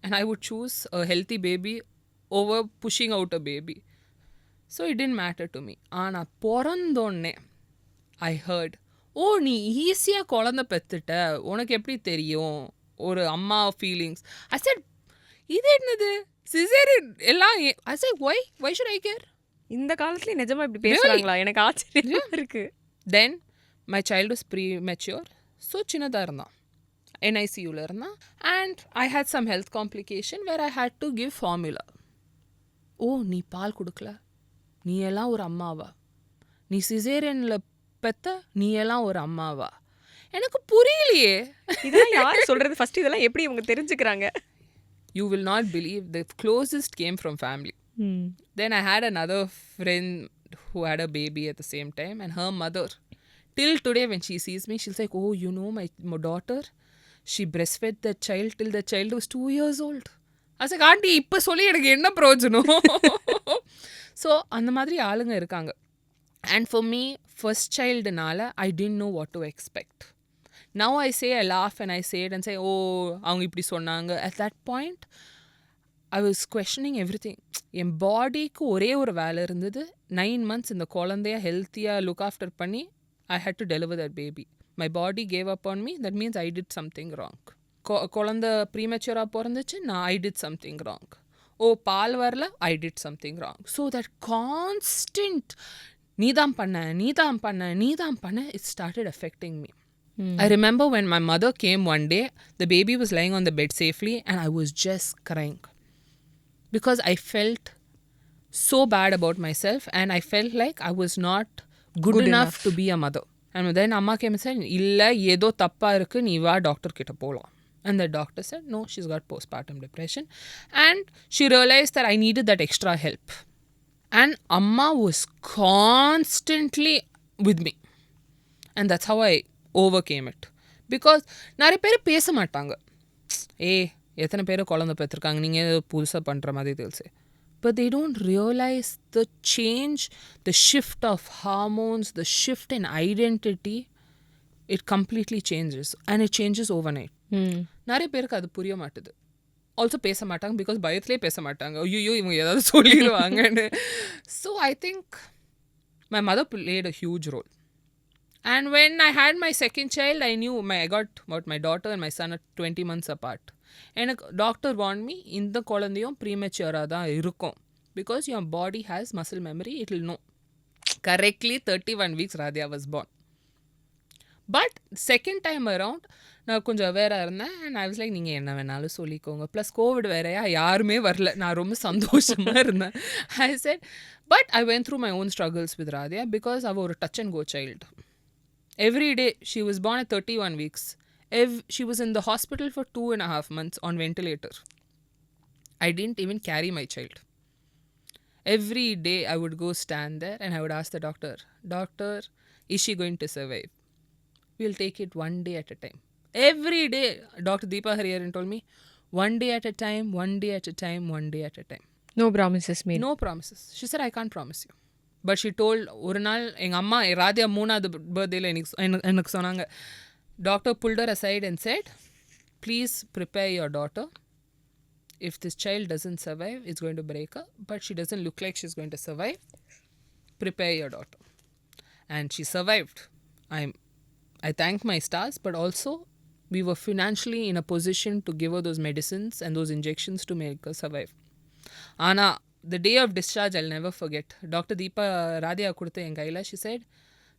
and I would choose a healthy baby over pushing out a baby. So it didn't matter to me. ஆனால் பிறந்தோன்னே I heard, ஓ நீ ஈஸியாக குழந்த பெற்றுட்ட, உனக்கு எப்படி தெரியும் ஒரு அம்மா feelings? I said இது என்னது சிசேரியன் எல்லாம் I said why should I care? இந்த காலத்துலயும் நிஜமா இப்படி பேசுறாங்களா? எனக்கு ஆச்சரியமா இருக்கு. Then my child was premature, so சின்னதாக இருந்தான், NICUல இருந்தான், and I had some health complication where I had to give formula. ஓ நீ பால் கொடுக்கல, நீ எல்லாம் ஒரு அம்மாவா? நீ சிசேரியனில் பெத்த நீ எல்லாம் ஒரு அம்மாவா? எனக்கு புரியலையே. இதெல்லாம் யார் சொல்றது? ஃபர்ஸ்ட் இதெல்லாம் எப்படி இவங்க தெரிஞ்சுக்கிறாங்க? You will not believe, the closest came from family. Then I had another friend who had a baby at the same time, and her mother, till today when she sees me, she'll say, oh you know my daughter, she breastfed that child till the child was 2 years old. I was like, aunty இப்போ சொல்லி எனக்கு என்ன பிரயோஜனம்? So அந்த மாதிரி ஆளுங்க இருக்காங்க. And for me, first childனால I didn't know what to expect. Now I say, I laugh and I say it and say, oh அவங்க இப்படி சொன்னாங்க. At that point I was questioning everything. என் பாடிக்கு ஒரே ஒரு வேலை இருந்தது, 9 months இந்த குழந்தைய ஹெல்த்தியாக லுக் ஆஃப்டர் பண்ணி I had to deliver that baby. My body gave up on me, that means I did something wrong. குழந்தை ப்ரீமெச்சூராக பிறந்துச்சு, நான் I did something wrong. ஓ பால் வரல, I did something wrong. So that constant நீதான் பண்ண, it started affecting me. I remember when my mother came one day, the baby was lying on the bed safely and I was just crying because I felt so bad about myself and I felt like I was not good enough to be a mother. And then amma came and said, illa ஏதோ தப்பா இருக்கு, நீ வா doctor கிட்ட போலாம். And the doctor said, no, she's got postpartum depression. And she realized that I needed that extra help. And amma was constantly with me. And that's how I overcame it. Because நிறைய பேர் பேச மாட்டாங்க, எத்தனை பேர் குழந்தை பெற்றிருக்காங்க, நீங்கள் புதுசாக பண்ணுற மாதிரி தெரியுது. But they don't realize the change, the shift of hormones, the shift in identity, it completely changes and it changes overnight. நிறைய பேருக்கு அது புரிய மாட்டுது. ஆல்சோ பேச மாட்டாங்க பிகாஸ் பயத்திலே பேச மாட்டாங்க, ஐயோ இவங்க ஏதாவது சொல்லிடுவாங்கன்னு. So I think my mother played a huge role. And when I had my second child, I knew I got my daughter and my son are 20 months apart. எனக்கு டாக்டர் warned me, இந்த குழந்தையும் ப்ரீமெச்சூராக தான் இருக்கும் because your body has muscle memory, it will know. Correctly 31 weeks Radhya was born. But second time around நான் கொஞ்சம் அவேராக இருந்தேன் and I was like நீங்கள் என்ன வேணாலும் சொல்லிக்கோங்க. ப்ளஸ் கோவிட் வேறையா யாருமே வரல, நான் ரொம்ப சந்தோஷமாக இருந்தேன். I said but I went through my own struggles with Radhya because அவள் ஒரு touch and go child. Every day, she was born at 31 weeks. She was in the hospital for 2.5 months on ventilator. I didn't even carry my child. Every day, I would go stand there and I would ask the doctor, is she going to survive? We'll take it one day at a time. Every day, Dr. Deepa Hariharan told me, one day at a time, one day at a time, one day at a time. No promises made. No promises. She said, I can't promise you. But she told, ஒரு நாள் எங்கள் அம்மா ராதியா 3வது பர்த்டேயில் எனக்கு சொன்னாங்க, doctor pulled her aside and said, please prepare your daughter. If this child doesn't survive, it's going to break her, but she doesn't look like she's going to survive. Prepare your daughter. And she survived. I thank my stars, but also we were financially in a position to give her those medicines and those injections to make her survive. Ana the day of discharge, I'll never forget. Dr. Deepa Radhya kudutha en kaila, she said,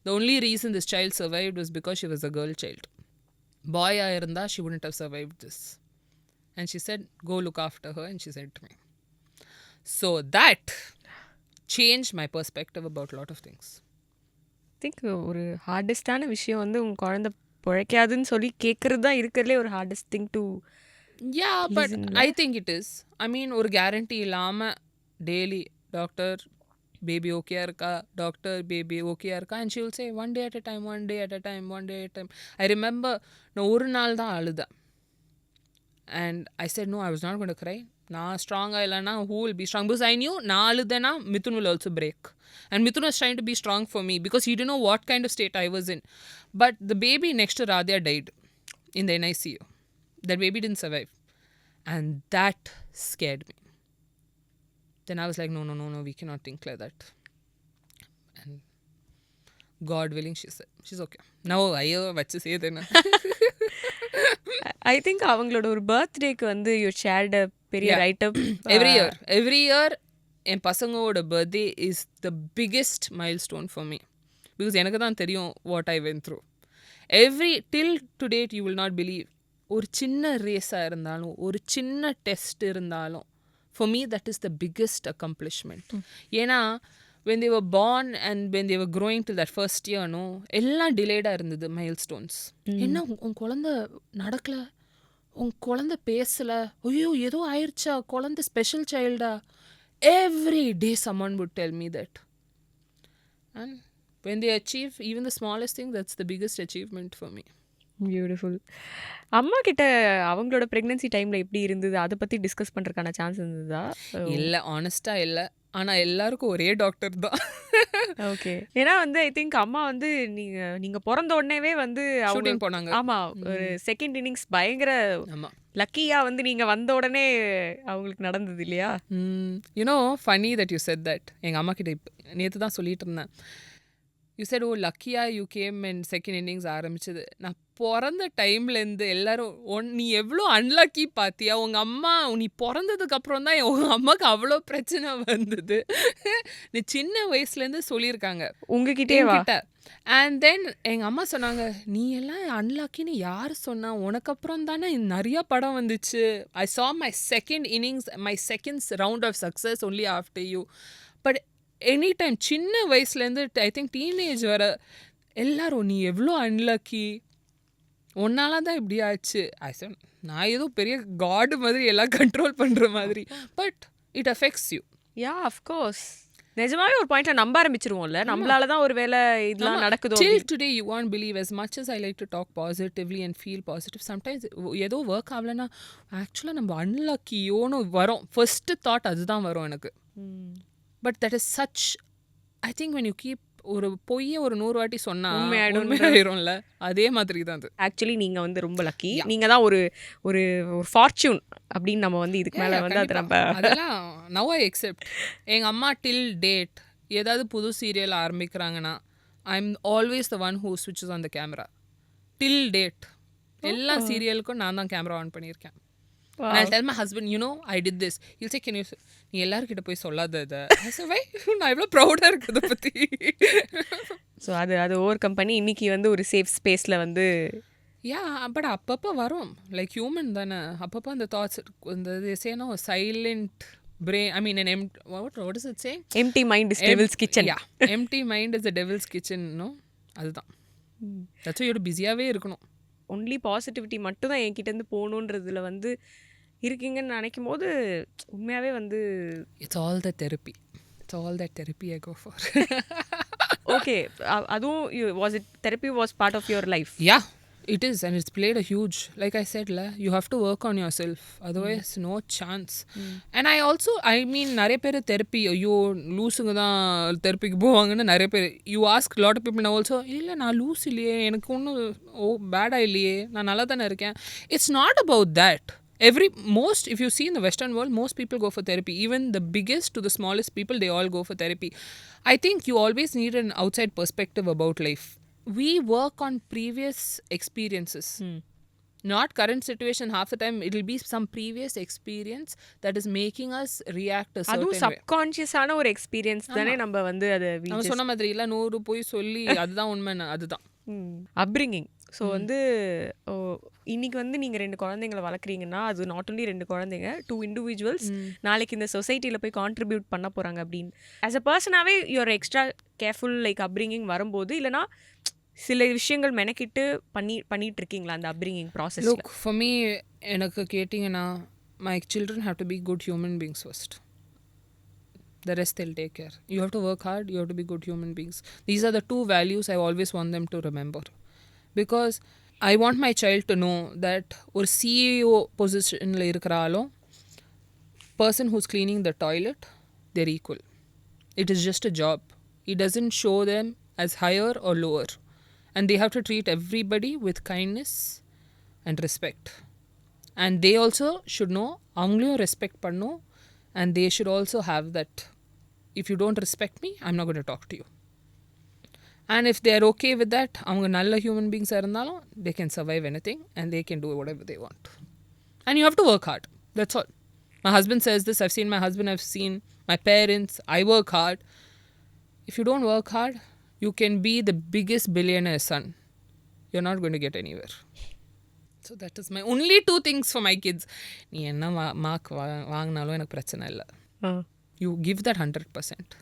the only reason this child survived was because she was a girl child. Boy irundha, she wouldn't have survived this. And she said, go look after her, and she said to me. So that changed my perspective about a lot of things. I think ஒரு ஹார்டஸ்டான விஷயம் வந்து உங்கள் குழந்தை பிழைக்காதுன்னு சொல்லி கேட்குறது தான் இருக்கிறதுலே ஒரு hardest thing to. Yeah, but I think it is. I mean, ஒரு கேரண்டி இல்லாமல் டெய்லி டாக்டர் பேபி ஓகேயா இருக்கா, டாக்டர் பேபி ஓகேயா இருக்கா, and she will say one day at a time, one day at a time, one day at time. I remember நான் ஒரு நாள் தான் அழுதேன் and I said no, I was not going to cry. நான் ஸ்ட்ராங்காக இல்லைனா who will be strong? Because I knew நான் அழுதேன்னா Mithun will also break. And Mithun was trying to be strong for me because he didn't know what kind of state I was in. But the baby next to Radhya died in the NICU. That baby didn't survive. And that scared me. Then I was like, no, we cannot think like that. And God willing, she's okay. Now ஐயோ வச்சு சேதுன்னு I think அவங்களோட ஒரு பர்த்டேக்கு வந்து you shirt பெரிய write-up every year என் பசங்களோட birthday is the biggest milestone for me because எனக்கு தான் தெரியும் what I went through till to date you will not believe ஒரு சின்ன ரேஸாக இருந்தாலும் ஒரு சின்ன டெஸ்ட் இருந்தாலும் for me that is the biggest accomplishment ஏன்னா when they were born and when they were growing till that first year எல்லாம் டிலேடாக இருந்தது milestones என்ன உன் குழந்தை நடக்கலை உன் குழந்தை பேசலை ஐயோ ஏதோ ஆயிடுச்சா குழந்தை special சைல்டா every day someone would tell me that and when they achieve even the smallest thing that's the biggest achievement for me. Beautiful. அம்மா கிட்ட அவங்களோட ப்ரெக்னன்சி டைமில் எப்படி இருந்தது அதை பற்றி டிஸ்கஸ் பண்ணுறதுக்கான சான்ஸ் இருந்ததா? இல்லை, ஆனஸ்ட்டாக இல்லை. ஆனால் எல்லாருக்கும் ஒரே டாக்டர் தான். ஓகே. ஏன்னா வந்து ஐ திங்க் அம்மா வந்து நீங்கள் பிறந்த உடனேவே வந்து ஷூட்டிங் போனாங்க. ஆமாம், ஒரு செகண்ட் இன்னிங்ஸ் பயங்கர லக்கியாக வந்து நீங்கள் வந்த உடனே அவங்களுக்கு நடந்தது இல்லையா? You know funny that you said that. எங்கள் அம்மா கிட்ட நேற்று தான் சொல்லிட்டு இருந்தேன். யூ செட் ஓ லக்கியா you came and second innings ஆரம்பிச்சது. நான் பிறந்த டைம்லேருந்து எல்லாரும் நீ எவ்வளோ அன்லக்கி பார்த்தியா, உங்கள் அம்மா நீ பிறந்ததுக்கப்புறம் தான் உங்கள் அம்மாவுக்கு அவ்வளோ பிரச்சனை வந்தது. நீ சின்ன வயசுலேருந்து சொல்லியிருக்காங்க உங்ககிட்ட. அண்ட் தென் எங்கள் அம்மா சொன்னாங்க, நீ எல்லாம் அன்லக்கின்னு யார் சொன்னா, உனக்கப்புறம் தானே நிறையா படம் வந்துச்சு. ஐ saw my second innings, my second round of success only after you. But any time சின்ன வயசுலேருந்து ஐ திங்க் டீனேஜ் வர எல்லாரும் நீ எவ்வளோ அன்லக்கி, ஒன்னால தான் இப்படி ஆச்சு. நான் ஏதோ பெரிய காடு மாதிரி எல்லாம் கண்ட்ரோல் பண்ணுற மாதிரி. But it affects you. Yeah of course. நிஜமாவே ஒரு பாயிண்ட்ல நம்ப ஆரம்பிச்சிருவோம்ல, நம்மளால தான் ஒரு வேலை இதெல்லாம் நடக்குதோ. Till today you won't believe, as much as I like to talk positively and feel positive, sometimes ஏதோ ஒர்க் ஆகலைன்னா ஆக்சுவலாக நம்ம அன்லக்கியோன்னு வரும். ஃபர்ஸ்ட் தாட் அதுதான் வரும் எனக்கு. But that is such, I think when you keep ஒரு பொய்யை ஒரு 100 வாட்டி சொன்னா உண்மையாயிரும்ல, அதே மாதிரி தான் அது. ஆக்சுவலி நீங்கள் வந்து ரொம்ப லக்கி. நீங்கள் தான் ஒரு ஒரு ஃபார்ச்சூன் அப்படின்னு நம்ம வந்து இதுக்கு மேலே வந்து அது நம்ம அதெல்லாம் நவ் ஐ எக்ஸெப்ட். எங்கள் அம்மா டில் டேட் ஏதாவது புது சீரியல் ஆரம்பிக்கிறாங்கன்னா I am always the one who ஸ்விட்சஸ் on the camera. Till date எல்லா சீரியலுக்கும் நான் தான் கேமரா ஆன் பண்ணியிருக்கேன். And I'll tell my husband, you know, I did this. He'll say, நீ எல்லாருக்கிட்ட போய் சொல்லாத இதை. நான் எவ்வளோ ப்ரௌடாக இருக்குது பற்றி. ஸோ அது ஓவர் கம் பண்ணி இன்னைக்கு வந்து ஒரு சேஃப் ஸ்பேஸில் வந்து பட் அப்பப்போ வரும், லைக் ஹியூமன் தானே. அப்பப்போ அந்த தாட்ஸ் இந்த சேனோ silent brain, I mean what is it saying? Empty mind is devil's kitchen. Yeah, empty mind is the devil's kitchen, no? அதுதான். that's why you're பிஸியாகவே இருக்கணும். ஒன்லி பாசிட்டிவிட்டி மட்டும் தான் என்கிட்டேருந்து போகணுன்றதுல வந்து இருக்கீங்கன்னு நினைக்கும் போது உண்மையாகவே வந்து it's all the therapy. It's all that therapy I go for. Okay. அதுவும் was it therapy was part of your life? Yeah it is, and it's played a huge, like I said you have to work on yourself, otherwise no chance. And I mean நிறைய பேர் therapy ஐயோ லூஸுங்க தான் தெரப்பிக்கு போவாங்கன்னு நிறைய பேர் you ask lot of people now also, இல்லை நான் loose இல்லையே, எனக்கு ஒன்றும் பேடாக இல்லையே, நான் நல்லா தானே இருக்கேன். It's not about that. If you see in the Western world, most people go for therapy. Even the biggest to the smallest people, they all go for therapy. I think you always need an outside perspective about life. We work on previous experiences, not current situation. Half the time it will be some previous experience that is making us react a certain way. அது சப்கான்ஷியஸான ஒரு experience தானே. நம்ம வந்து அதை நம்ம சொன்ன மாதிரி இல்லை 100 போய் சொல்லி அதுதான் உண்மை, அதுதான் அப்ரிங்கிங். ஸோ வந்து இன்னைக்கு வந்து நீங்கள் 2 குழந்தைங்களை வளர்க்குறீங்கன்னா அது நாட் ஒன்லி 2 குழந்தைங்க, 2 இண்டிவிஜுவல்ஸ் நாளைக்கு இந்த சொசைட்டியில் போய் கான்ட்ரிபியூட் பண்ண போகிறாங்க அப்படின்னு. ஆஸ் அ பர்சனாகவே you're extra careful like upbringing வரும்போது, இல்லைனா சில விஷயங்கள் மெனக்கிட்டு பண்ணிட்டு இருக்கீங்களா அந்த upbringing process? Look for me, எனக்கு கேட்டிங்கன்னா my children have to be good human beings first. The rest they'll take care. You have to work hard, you have to be good human beings. These are the 2 values I always want them to remember. Because I want my child to know that ஒரு CEO பொசிஷனில் இருக்கிறாலும் person who's cleaning the toilet, they're equal. It is just a job. It doesn't show them as higher or lower. And they have to treat everybody with kindness and respect. And they also should know அவங்களையும் respect பண்ணும். And they should also have that, if you don't respect me, I'm not going to talk to you. And if they are okay with that, அவங்க நல்ல human beings இருந்தாலும் they can survive anything and they can do whatever they want. And you have to work hard. That's all. My husband says this. I've seen my husband. I've seen my parents. I work hard. If you don't work hard, you can be the biggest billionaire son. You're not going to get anywhere. So that is my only 2 things for my kids. நீ என்ன mark வாங்கினாலும் எனக்கு பிரச்சனை இல்லை. You give that 100%.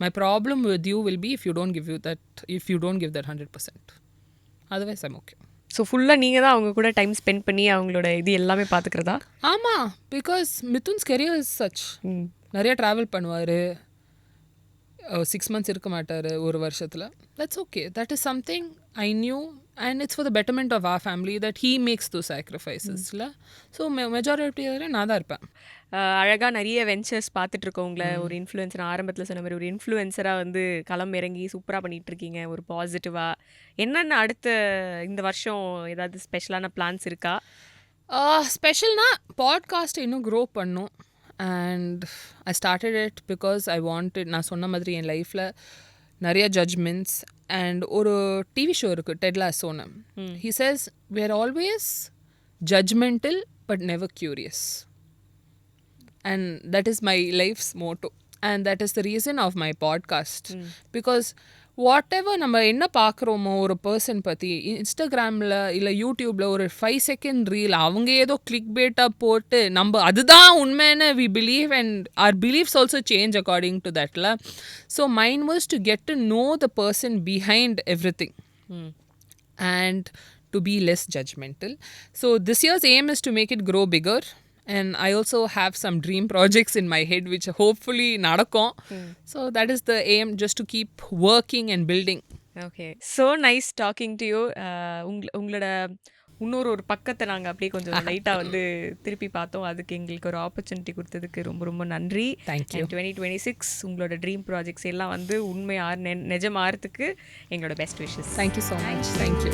My problem with you will be if you don't give that 100%. Otherwise, I'm okay. So ஃபுல்லாக நீங்கள் தான் அவங்க கூட டைம் ஸ்பெண்ட் பண்ணி அவங்களோட இது எல்லாமே பார்த்துக்கிறதா? ஆமாம், because Mithun's career is such. நிறைய ட்ராவல் பண்ணுவார், 6 months இருக்க மாட்டார் ஒரு வருஷத்தில். That's okay. That is something I knew and it's for the betterment of our family that he makes those sacrifices. So majority நான் தான் இருப்பேன். அழகாக நிறைய வெஞ்சர்ஸ் பார்த்துட்ருக்கோங்கள, ஒரு இன்ஃப்ளூயன்சர் ஆரம்பத்தில் சொன்ன மாதிரி ஒரு இன்ஃப்ளூயன்சராக வந்து களம் இறங்கி சூப்பராக பண்ணிகிட்ருக்கீங்க, ஒரு பாசிட்டிவாக. என்னென்ன அடுத்த இந்த வருஷம் ஏதாவது ஸ்பெஷலான பிளான்ஸ் இருக்கா? ஸ்பெஷல்னா பாட்காஸ்ட் இன்னும் க்ரோ பண்ணும். And I started it because I wanted, நான் சொன்ன மாதிரி என் லைஃப்பில் நிறைய ஜட்ஜ்மெண்ட்ஸ். அண்ட் ஒரு டிவி ஷோ இருக்குது, டெட் லாசோன்னு. He says we are always judgmental but never curious. And that is my life's motto. And that is the reason of my podcast. Because whatever நம்ம என்ன பார்க்குறோமோ ஒரு பர்சன் பற்றி, இன்ஸ்டாகிராமில் இல்லை யூடியூப்பில் ஒரு 5 second ரீல் அவங்க ஏதோ கிளிக் பேட்டாக போட்டு நம்ம அதுதான் உண்மைன்னு we believe, and our beliefs also change according to that. So mine was to get to know the person behind everything. And to be less judgmental. So this year's aim is to make it grow bigger. And I also have some dream projects in my head which hopefully nadakum. So that is the aim, just to keep working and building. Okay. So nice talking to you. உங்களோட ஒரு பக்கத்தை நாங்கள் அப்படியே கொஞ்சம் லைட்டாக வந்து திருப்பி பார்த்தோம். அதுக்கு எங்களுக்கு ஒரு ஆப்பர்ச்சுனிட்டி கொடுத்ததுக்கு ரொம்ப ரொம்ப நன்றி. தேங்க்யூ. 2026 உங்களோட ட்ரீம் ப்ராஜெக்ட்ஸ் எல்லாம் வந்து உண்மையாக நிஜமாகிறதுக்கு எங்களோட best wishes. Thank you so much. Thank you.